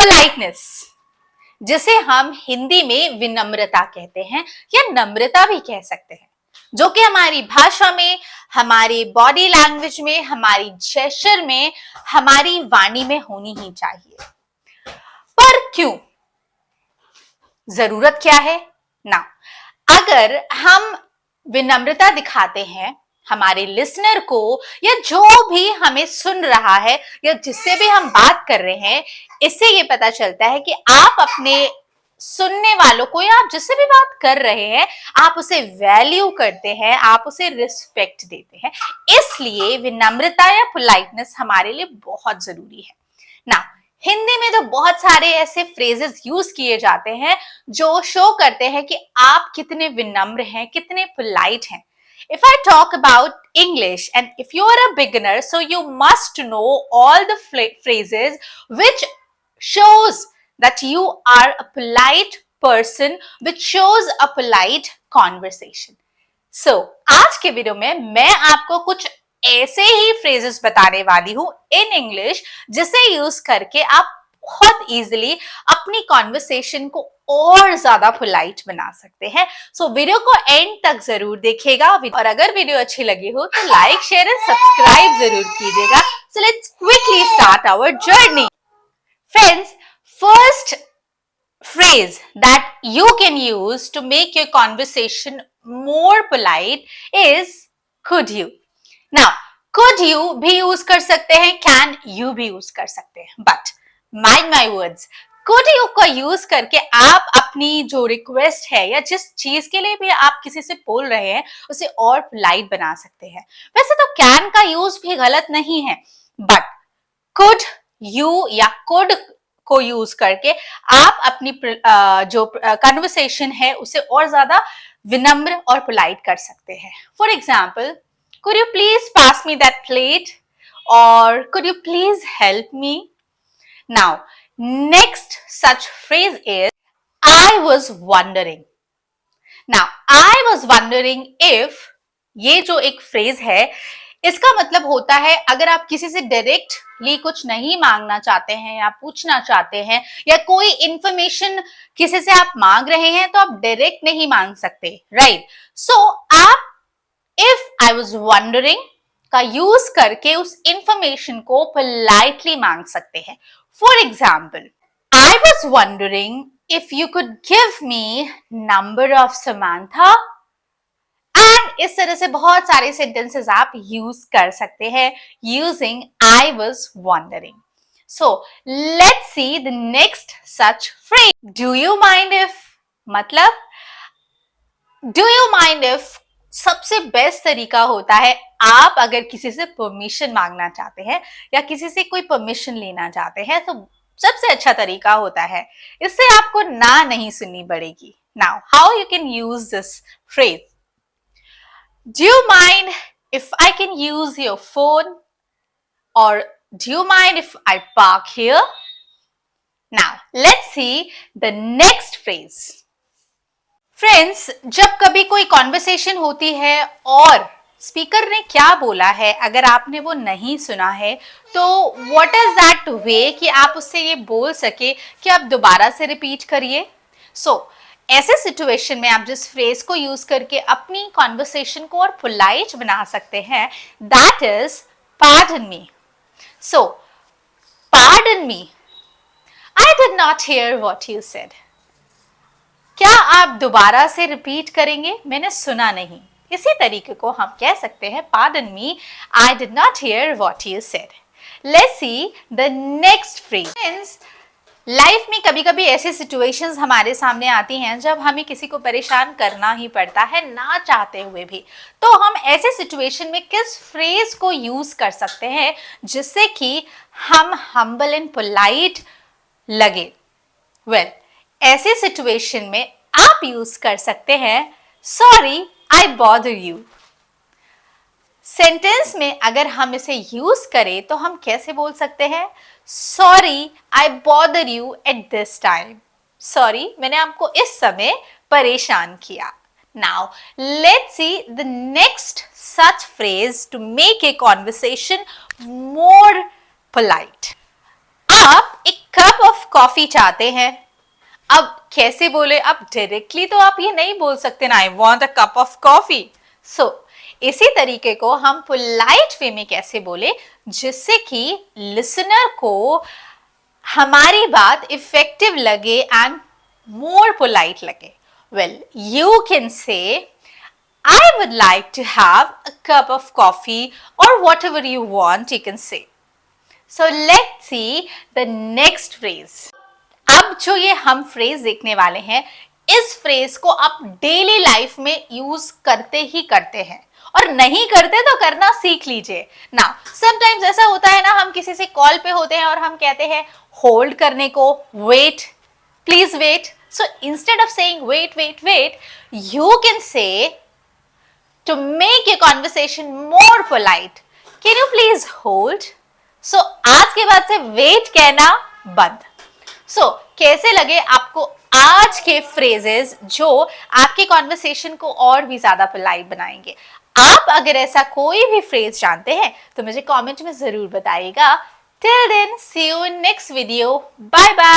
Politeness, जिसे हम हिंदी में विनम्रता कहते हैं या नम्रता भी कह सकते हैं, जो कि हमारी भाषा में, हमारी बॉडी लैंग्वेज में, हमारी जेस्चर में, हमारी वाणी में होनी ही चाहिए। पर क्यों? जरूरत क्या है ना? अगर हम विनम्रता दिखाते हैं हमारे लिसनर को या जो भी हमें सुन रहा है या जिससे भी हम बात कर रहे हैं, इससे ये पता चलता है कि आप अपने सुनने वालों को या आप जिससे भी बात कर रहे हैं, आप उसे वैल्यू करते हैं, आप उसे रिस्पेक्ट देते हैं। इसलिए विनम्रता या पोलाइटनेस हमारे लिए बहुत जरूरी है ना। हिंदी में तो बहुत सारे ऐसे फ्रेजेस यूज किए जाते हैं जो शो करते हैं कि आप कितने विनम्र हैं, कितने पोलाइट हैं। If I talk about English and if you are a beginner, so you must know all the phrases which shows that you are a polite person, which shows a polite conversation. So, आज के video में मैं आपको कुछ ऐसे ही phrases बताने वाली हूं इन इंग्लिश जिसे यूज करके आप बहुत इजीली अपनी कॉन्वर्सेशन को और ज्यादा पोलाइट बना सकते हैं। सो वीडियो को एंड तक जरूर देखिएगा और अगर वीडियो अच्छी लगी हो तो लाइक, शेयर एंड सब्सक्राइब जरूर कीजिएगा। So let's quickly start our journey. Friends, first phrase that you can use to make your conversation more polite is could you. Now, could you भी use कर सकते हैं, can you भी use कर सकते हैं, but mind my words, could you का use करके आप अपनी जो रिक्वेस्ट है या जिस चीज के लिए भी आप किसी से बोल रहे हैं उसे और पोलाइट बना सकते हैं। वैसे तो can का यूज भी गलत नहीं है, but could you या could को यूज करके आप अपनी जो कन्वर्सेशन है उसे और ज्यादा विनम्र और पोलाइट कर सकते हैं। For example, could you please pass me that plate or could you please help me? Now, next such phrase is I was wondering. Now, I was wondering if, ये जो एक फ्रेज है इसका मतलब होता है अगर आप किसी से डायरेक्टली कुछ नहीं मांगना चाहते हैं या पूछना चाहते हैं या कोई इंफॉर्मेशन किसी से आप मांग रहे हैं तो आप डायरेक्ट नहीं मांग सकते, राइट? सो आप इफ आई वाज वंडरिंग का यूज करके उस इंफॉर्मेशन को पोलाइटली मांग सकते हैं। For example, I was wondering if you could give me number of Samantha. इस तरह से बहुत सारे सेंटेंसेस आप यूज कर सकते हैं using I was wondering. So let's see the next such phrase. Do you mind if, मतलब डू यू माइंड इफ सबसे बेस्ट तरीका होता है आप अगर किसी से परमिशन मांगना चाहते हैं या किसी से कोई परमिशन लेना चाहते हैं तो सबसे अच्छा तरीका होता है, इससे आपको ना नहीं सुननी पड़ेगी। Now how you can use this phrase? Do you mind if I can use your phone? Or do you mind if I park here? Now, let's see the next phrase. Friends, जब कभी कोई conversation होती है और speaker ने क्या बोला है अगर आपने वो नहीं सुना है तो what is that way कि आप उससे ये बोल सके कि आप दोबारा से रिपीट करिए। So, ऐसे सिचुएशन में आप जिस फ्रेज को यूज करके अपनी कॉन्वर्सेशन को और पोलाइट बना सकते हैं, that is pardon me. So pardon me, I did not here what you said. क्या आप दोबारा से रिपीट करेंगे? मैंने सुना नहीं। इसी तरीके को हम कह सकते हैं pardon me, I did not here what you said. Let's see the next phrase. Life में कभी कभी ऐसी सिचुएशंस हमारे सामने आती हैं जब हमें किसी को परेशान करना ही पड़ता है ना चाहते हुए भी। तो हम ऐसे सिचुएशन में किस फ्रेज को यूज कर सकते हैं जिससे कि हम हम्बल एंड पोलाइट लगे? वेल, ऐसे सिचुएशन में आप यूज कर सकते हैं sorry I bother you. Sentence में अगर हम इसे यूज करें तो हम कैसे बोल सकते हैं? Sorry I bother you at this time. Sorry, मैंने आपको इस समय परेशान किया। Now let's see the next such phrase to make a conversation more polite. आप एक कप ऑफ कॉफी चाहते हैं। अब कैसे बोले? अब डायरेक्टली तो आप ये नहीं बोल सकते ना, I want a cup of coffee. So इसी तरीके को हम पोलाइट वे में कैसे बोले जिससे कि लिसनर को हमारी बात इफेक्टिव लगे एंड मोर पोलाइट लगे? वेल, यू कैन से I would like to have a cup of coffee, or whatever you want, you can say. So let's see the next phrase. अब जो ये हम फ्रेज देखने वाले हैं, इस फ्रेज को आप डेली लाइफ में यूज करते ही करते हैं, और नहीं करते तो करना सीख लीजिए ना। समटाइम्स ऐसा होता है ना, हम किसी से कॉल पे होते हैं और हम कहते हैं होल्ड करने को, wait, please wait. So instead of saying wait wait wait, you can say to make your conversation more polite, can you please hold? So आज के बाद से wait कहना बंद। So कैसे लगे आपको आज के phrases जो आपके conversation को और भी ज्यादा polite बनाएंगे? आप अगर ऐसा कोई भी phrase जानते हैं तो मुझे comment में जरूर बताइएगा। Till then, see you in next video. Bye bye.